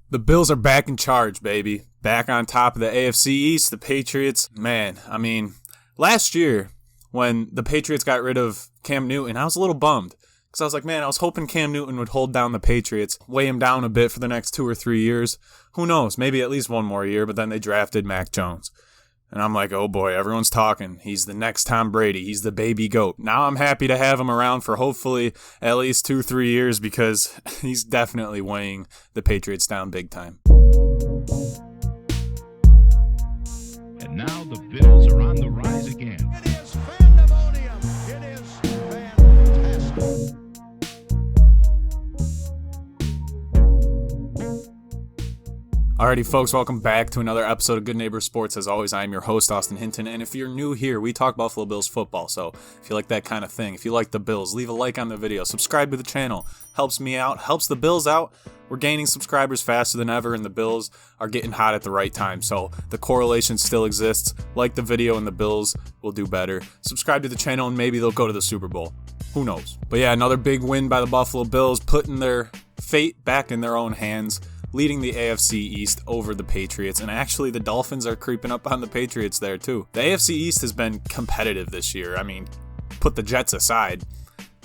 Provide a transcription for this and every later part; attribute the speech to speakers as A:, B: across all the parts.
A: The Bills are back in charge, baby. Back on top of the AFC East, the Patriots. Man, I mean, last year when the Patriots got rid of Cam Newton, I was a little bummed. Because I was like, man, I was hoping Cam Newton would hold down the Patriots, weigh him down a bit for the next 2 or 3 years. Who knows, maybe at least one more year, but then they drafted Mac Jones. And I'm like, oh boy, everyone's talking. He's the next Tom Brady. He's the baby GOAT. Now I'm happy to have him around for hopefully at least 2-3 years because he's definitely weighing the Patriots down big time.
B: And now the Bills are on the rise again.
C: It is pandemonium. It is fantastic.
A: Alrighty, folks, welcome back to another episode of Good Neighbor Sports. As always, I am your host, Austin Hinton, and if you're new here, we talk Buffalo Bills football, so if you like that kind of thing, if you like the Bills, leave a like on the video, subscribe to the channel, helps me out, helps the Bills out. We're gaining subscribers faster than ever, and the Bills are getting hot at the right time, so the correlation still exists. Like the video, and the Bills will do better. Subscribe to the channel, and maybe they'll go to the Super Bowl. Who knows? But yeah, another big win by the Buffalo Bills, putting their fate back in their own hands, leading the AFC East over the Patriots, and actually the Dolphins are creeping up on the Patriots there too. The AFC East has been competitive this year. I mean, put the Jets aside,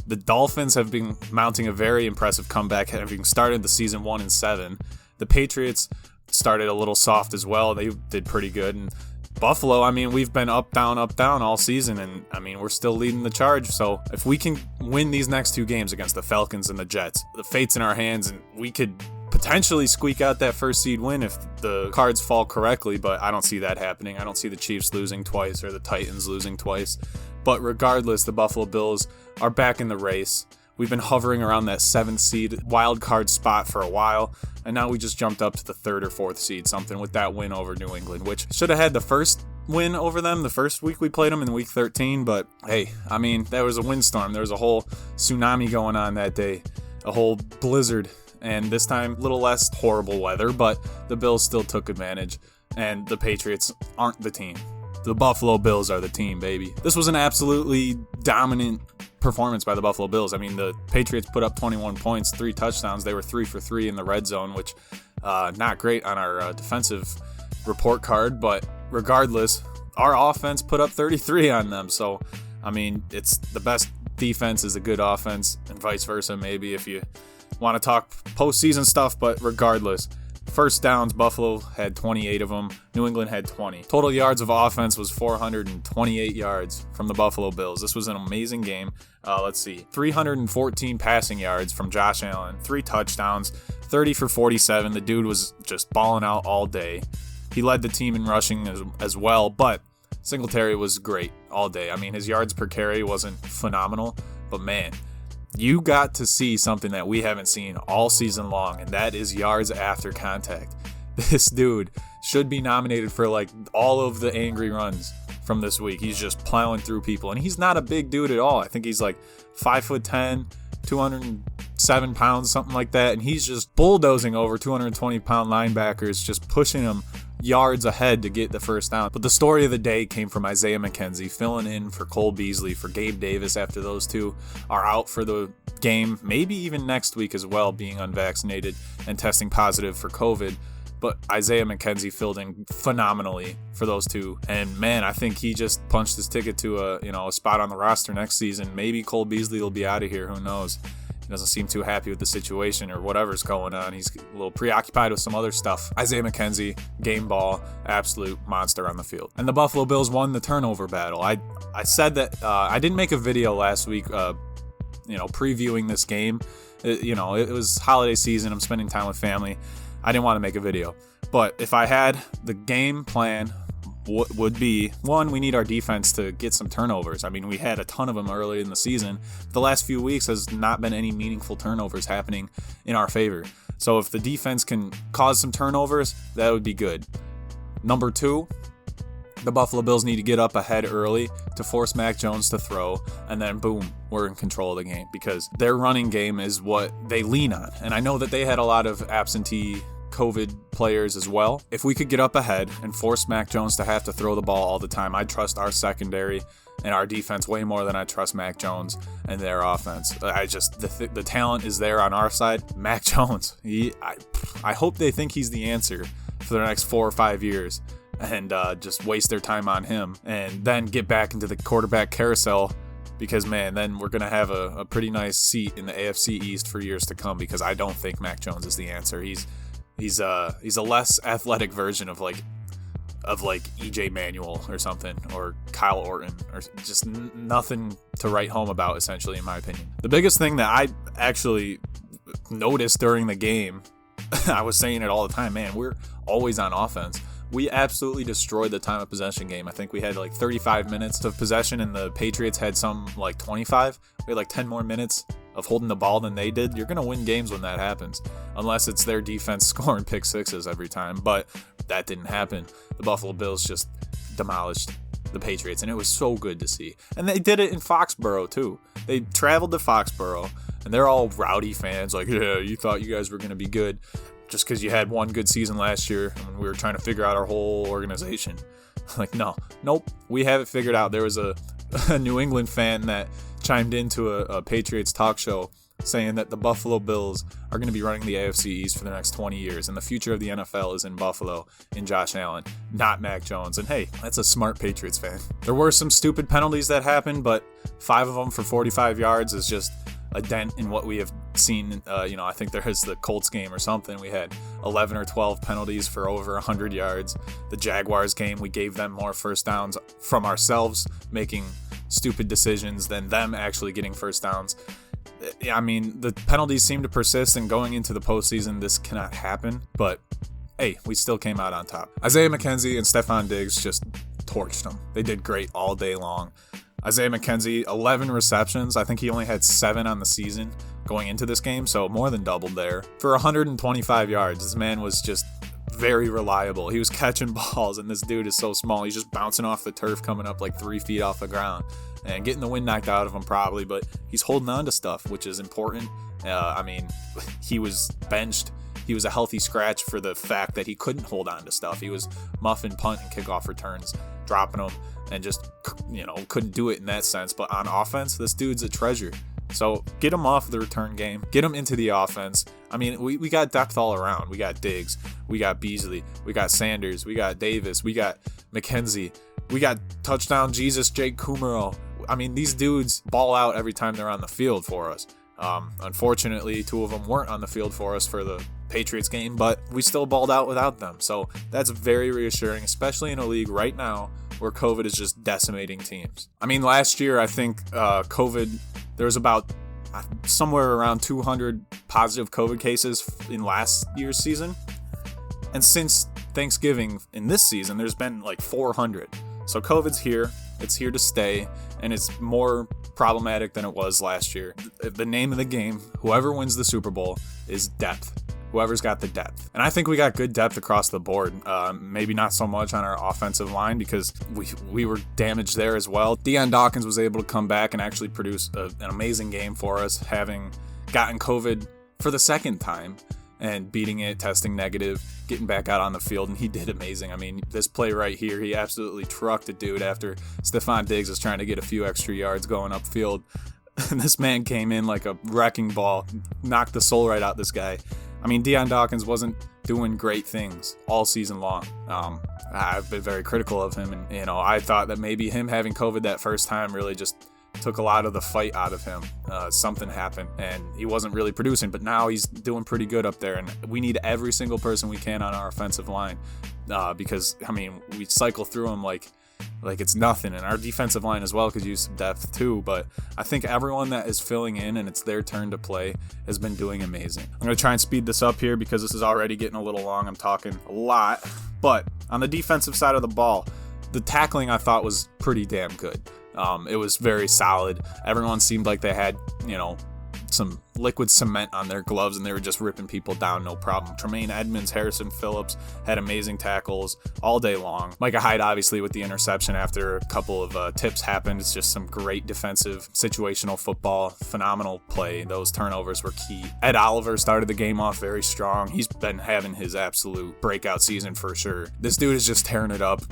A: the Dolphins have been mounting a very impressive comeback, having started the season 1-7. The Patriots started a little soft as well. They did pretty good, and Buffalo, I mean, we've been up, down all season, and I mean, we're still leading the charge. So if we can win these next two games against the Falcons and the Jets, the fate's in our hands, and we could potentially squeak out that first seed win if the cards fall correctly, but I don't see that happening. I don't see the Chiefs losing twice or the Titans losing twice. But regardless, the Buffalo Bills are back in the race. We've been hovering around that 7th seed wild card spot for a while, and now we just jumped up to the 3rd or 4th seed, something with that win over New England, which should have had the first win over them the first week we played them in week 13, but hey, I mean, there was a windstorm. There was a whole tsunami going on that day, a whole blizzard. And this time, a little less horrible weather, but the Bills still took advantage, and the Patriots aren't the team. The Buffalo Bills are the team, baby. This was an absolutely dominant performance by the Buffalo Bills. I mean, the Patriots put up 21 points, 3 touchdowns. They were 3 for 3 in the red zone, which not great on our defensive report card, but regardless, our offense put up 33 on them. So, I mean, it's the best defense is a good offense, and vice versa, maybe, if you want to talk postseason stuff, but regardless, first downs, Buffalo had 28 of them, New England had 20. Total yards of offense was 428 yards from the Buffalo Bills. This was an amazing game. Let's see, 314 passing yards from Josh Allen, 3 touchdowns, 30 for 47. The dude was just balling out all day. He led the team in rushing as well, but Singletary was great all day. I mean, his yards per carry wasn't phenomenal, but man, you got to see something that we haven't seen all season long, and that is yards after contact. This dude should be nominated for like all of the angry runs from this week. He's just plowing through people, and he's not a big dude at all. I think he's like 5'10", 207 pounds, something like that, and he's just bulldozing over 220-pound linebackers, just pushing them yards ahead to get the first down. But the story of the day came from Isaiah Mckenzie filling in for Cole Beasley for Gabe Davis after those two are out for the game, maybe even next week as well, being unvaccinated and testing positive for COVID. But Isaiah Mckenzie filled in phenomenally for those two, and man, I think he just punched his ticket to a spot on the roster next season. Maybe Cole Beasley will be out of here, who knows. He doesn't seem too happy with the situation or whatever's going on. He's a little preoccupied with some other stuff. Isaiah Mckenzie, game ball, absolute monster on the field. And the Buffalo Bills won the turnover battle. I said that I didn't make a video last week, previewing this game. It was holiday season. I'm spending time with family. I didn't want to make a video. But if I had the game plan, would be, one, we need our defense to get some turnovers. I mean, we had a ton of them early in the season. The last few weeks has not been any meaningful turnovers happening in our favor. So if the defense can cause some turnovers, that would be good. Number 2, the Buffalo Bills need to get up ahead early to force Mac Jones to throw, and then boom, we're in control of the game because their running game is what they lean on. And I know that they had a lot of absentee COVID players as well. If we could get up ahead and force Mac Jones to have to throw the ball all the time, I trust our secondary and our defense way more than I trust Mac Jones and their offense. The talent is there on our side. Mac Jones, I hope they think he's the answer for the next 4 or 5 years and just waste their time on him and then get back into the quarterback carousel, because, man, then we're going to have a pretty nice seat in the AFC East for years to come, because I don't think Mac Jones is the answer. He's a less athletic version of EJ Manuel or something, or Kyle Orton, or just nothing to write home about, essentially, in my opinion. The biggest thing that I actually noticed during the game, I was saying it all the time, man, we're always on offense. We absolutely destroyed the time of possession game. I think we had like 35 minutes of possession, and the Patriots had some like 25. We had like 10 more minutes of holding the ball than they did. You're going to win games when that happens, unless it's their defense scoring pick sixes every time. But that didn't happen. The Buffalo Bills just demolished the Patriots, and it was so good to see. And they did it in Foxborough too. They traveled to Foxborough, and they're all rowdy fans, like, yeah, you thought you guys were going to be good just because you had one good season last year and we were trying to figure out our whole organization. Like, nope, we have it figured out. There was a New England fan that chimed into a Patriots talk show saying that the Buffalo Bills are going to be running the AFC East for the next 20 years, and the future of the NFL is in Buffalo, in Josh Allen, not Mac Jones. And hey, that's a smart Patriots fan. There were some stupid penalties that happened, but 5 of them for 45 yards is just a dent in what we have seen. I think there is the Colts game or something. We had 11 or 12 penalties for over 100 yards. The Jaguars game, we gave them more first downs from ourselves making stupid decisions than them actually getting first downs. I mean, the penalties seem to persist, and going into the postseason, this cannot happen. But hey, we still came out on top. Isaiah Mckenzie and Stephon Diggs just torched them. They did great all day long. Isaiah Mckenzie, 11 receptions. I think he only had 7 on the season going into this game, so more than doubled there. For 125 yards, this man was just very reliable. He was catching balls, and this dude is so small. He's just bouncing off the turf, coming up like 3 feet off the ground and getting the wind knocked out of him probably, but he's holding on to stuff, which is important. He was benched. He was a healthy scratch for the fact that he couldn't hold on to stuff. He was muffing punt and kickoff returns, dropping them, and just, couldn't do it in that sense. But on offense, this dude's a treasure. So get him off the return game. Get him into the offense. I mean, we got depth all around. We got Diggs. We got Beasley. We got Sanders. We got Davis. We got Mckenzie. We got touchdown Jesus Jake Kumaro. I mean, these dudes ball out every time they're on the field for us. Unfortunately, 2 of them weren't on the field for us for the Patriots game, but we still balled out without them. So that's very reassuring, especially in a league right now where COVID is just decimating teams. I mean, last year, I think COVID, there was about somewhere around 200 positive COVID cases in last year's season. And since Thanksgiving in this season, there's been like 400. So COVID's here. It's here to stay, and it's more problematic than it was last year. The name of the game, whoever wins the Super Bowl, is depth. Whoever's got the depth. And I think we got good depth across the board. Maybe not so much on our offensive line, because we were damaged there as well. Deion Dawkins was able to come back and actually produce an amazing game for us, having gotten COVID for the second time and beating it, testing negative, getting back out on the field, and he did amazing. I mean, this play right here, he absolutely trucked a dude after Stephon Diggs was trying to get a few extra yards going upfield. And this man came in like a wrecking ball, knocked the soul right out this guy. I mean, Deion Dawkins wasn't doing great things all season long. I've been very critical of him, and I thought that maybe him having COVID that first time really just took a lot of the fight out of him. Something happened, and he wasn't really producing, but now he's doing pretty good up there, and we need every single person we can on our offensive line, because, I mean, we cycle through them like it's nothing, and our defensive line as well could use some depth too, but I think everyone that is filling in and it's their turn to play has been doing amazing. I'm going to try and speed this up here because this is already getting a little long. I'm talking a lot, but on the defensive side of the ball, the tackling I thought was pretty damn good. It was very solid. Everyone seemed like they had, some liquid cement on their gloves and they were just ripping people down, no problem. Tremaine Edmonds, Harrison Phillips had amazing tackles all day long. Micah Hyde, obviously, with the interception after a couple of tips happened. It's just some great defensive situational football, phenomenal play. Those turnovers were key. Ed Oliver started the game off very strong. He's been having his absolute breakout season for sure. This dude is just tearing it up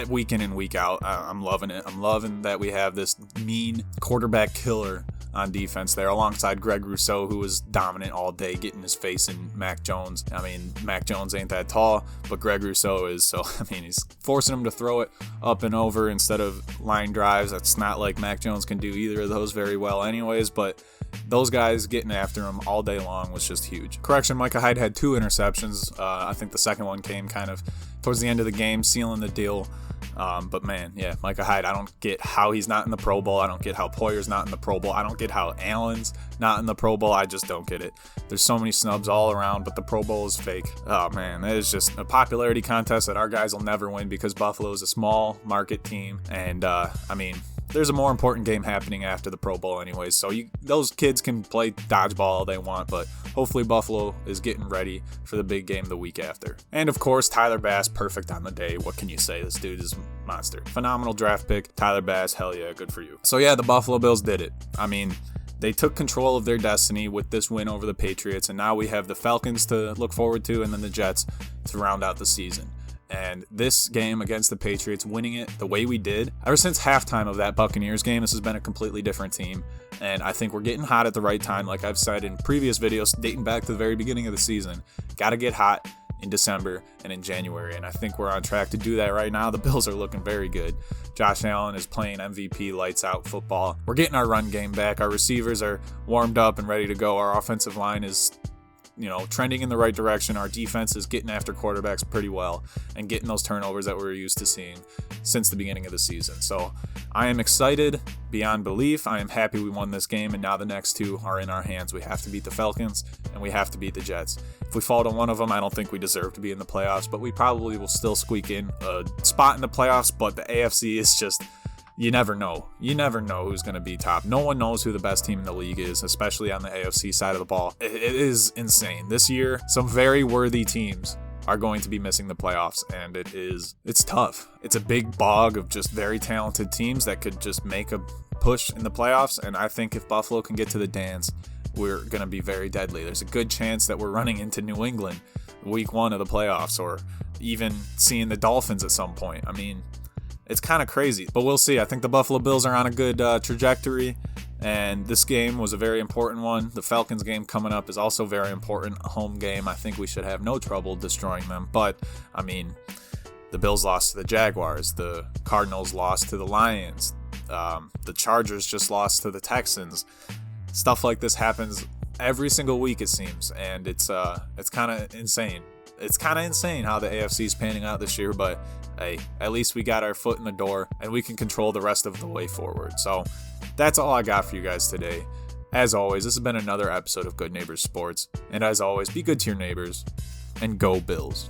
A: week in and week out. I'm loving it. I'm loving that we have this mean quarterback killer on defense there alongside Greg Rousseau, who was dominant all day, getting his face in Mac Jones. I mean, Mac Jones ain't that tall, but Greg Rousseau is, so I mean, he's forcing him to throw it up and over instead of line drives. That's not like Mac Jones can do either of those very well anyways, but those guys getting after him all day long was just huge. Correction, Micah Hyde had 2 interceptions. I think the second one came kind of towards the end of the game, sealing the deal. But man, yeah, Micah Hyde, I don't get how he's not in the Pro Bowl. I don't get how Poyer's not in the Pro Bowl. I don't get how Allen's not in the Pro Bowl. I just don't get it. There's so many snubs all around, but the Pro Bowl is fake. Oh man, that is just a popularity contest that our guys will never win because Buffalo is a small market team. And I mean, there's a more important game happening after the Pro Bowl anyways, so those kids can play dodgeball all they want, but hopefully Buffalo is getting ready for the big game the week after. And of course, Tyler Bass, perfect on the day. What can you say? This dude is a monster. Phenomenal draft pick. Tyler Bass, hell yeah, good for you. So yeah, the Buffalo Bills did it. I mean, they took control of their destiny with this win over the Patriots, and now we have the Falcons to look forward to and then the Jets to round out the season. And this game against the Patriots, winning it the way we did, ever since halftime of that Buccaneers game, this has been a completely different team. And I think we're getting hot at the right time, like I've said in previous videos dating back to the very beginning of the season. Got to get hot in December and in January, and I think we're on track to do that right now. The Bills are looking very good. Josh Allen is playing MVP lights out football. We're getting our run game back. Our receivers are warmed up and ready to go. Our offensive line is trending in the right direction. Our defense is getting after quarterbacks pretty well and getting those turnovers that we're used to seeing since the beginning of the season. So I am excited beyond belief. I am happy we won this game, and now the next 2 are in our hands. We have to beat the Falcons and we have to beat the Jets. If we fall to one of them, I don't think we deserve to be in the playoffs, but we probably will still squeak in a spot in the playoffs. But the AFC is just, you never know. You never know who's going to be top. No one knows who the best team in the league is, especially on the AFC side of the ball. It is insane. This year, some very worthy teams are going to be missing the playoffs, and it's tough. It's a big bog of just very talented teams that could just make a push in the playoffs, and I think if Buffalo can get to the dance, we're going to be very deadly. There's a good chance that we're running into New England week 1 of the playoffs, or even seeing the Dolphins at some point. I mean, it's kind of crazy, but we'll see. I think the Buffalo Bills are on a good trajectory, and this game was a very important one. The Falcons game coming up is also very important, a home game. I think we should have no trouble destroying them, but I mean, the Bills lost to the Jaguars, the Cardinals lost to the Lions, the Chargers just lost to the Texans. Stuff like this happens every single week, it seems, and it's kind of insane. It's kind of insane how the AFC is panning out this year, but hey, at least we got our foot in the door and we can control the rest of the way forward. So that's all I got for you guys today. As always, this has been another episode of Good Neighbors Sports, and as always, be good to your neighbors and go Bills.